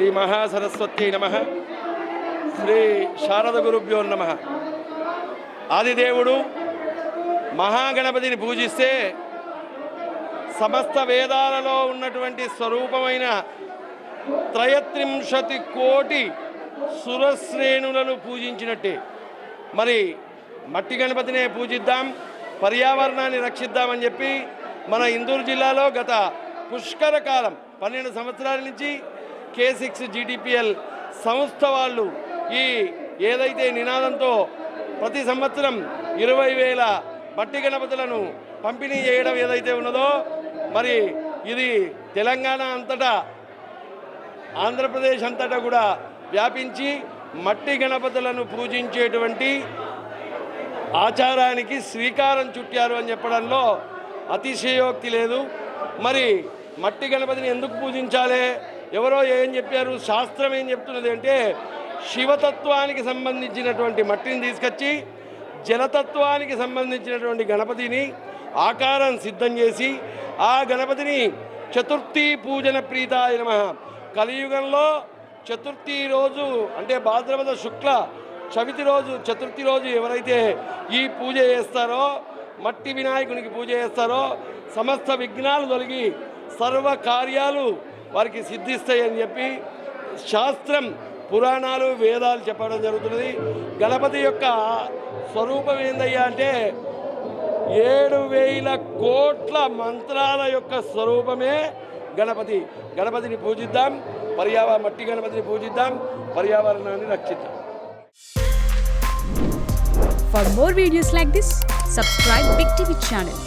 శ్రీ మహాసరస్వత్యై నమః. శ్రీ శారద గురుభ్యో నమః. ఆదిదేవుడు మహాగణపతిని పూజిస్తే సమస్త వేదాలలో ఉన్నటువంటి స్వరూపమైన 33 కోటి సురశ్రేణులను పూజించినట్టే. మరి మట్టి గణపతినే పూజిద్దాం, పర్యావరణాన్ని రక్షిద్దామని చెప్పి మన ఇందూరు జిల్లాలో గత పుష్కర కాలం 12 సంవత్సరాల నుంచి K6 GTPL సంస్థ వాళ్ళు ఈ ఏదైతే నినాదంతో ప్రతి సంవత్సరం 20,000 మట్టి గణపతులను పంపిణీ చేయడం ఏదైతే ఉన్నదో, మరి ఇది తెలంగాణ అంతటా, ఆంధ్రప్రదేశ్ అంతటా కూడా వ్యాపించి మట్టి గణపతులను పూజించేటువంటి ఆచారానికి శ్రీకారం చుట్టారు అని చెప్పడంలో అతిశయోక్తి లేదు. మరి మట్టి గణపతిని ఎందుకు పూజించాలి? ఎవరో ఏం చెప్పారు, శాస్త్రం ఏం చెప్తున్నది అంటే, శివతత్వానికి సంబంధించినటువంటి మట్టిని తీసుకొచ్చి జలతత్వానికి సంబంధించినటువంటి గణపతిని ఆకారం సిద్ధం చేసి ఆ గణపతిని చతుర్థి పూజన ప్రీతాయ నమః. కలియుగంలో చతుర్థి రోజు అంటే భాద్రపద శుక్ల చవితి రోజు, చతుర్థి రోజు ఎవరైతే ఈ పూజ చేస్తారో, మట్టి వినాయకునికి పూజ చేస్తారో, సమస్త విఘ్నాలు తొలగి సర్వ కార్యాలు వారికి సిద్ధిస్తాయని చెప్పి శాస్త్రం, పురాణాలు, వేదాలు చెప్పడం జరుగుతున్నది. గణపతి యొక్క స్వరూపం ఏందయ్యా అంటే 7,000 కోట్ల మంత్రాల యొక్క స్వరూపమే గణపతి. గణపతిని పూజిద్దాం, మట్టి గణపతిని పూజిద్దాం, పర్యావరణాన్ని రక్షిద్దాం. For more videos like this, subscribe Big TV channel.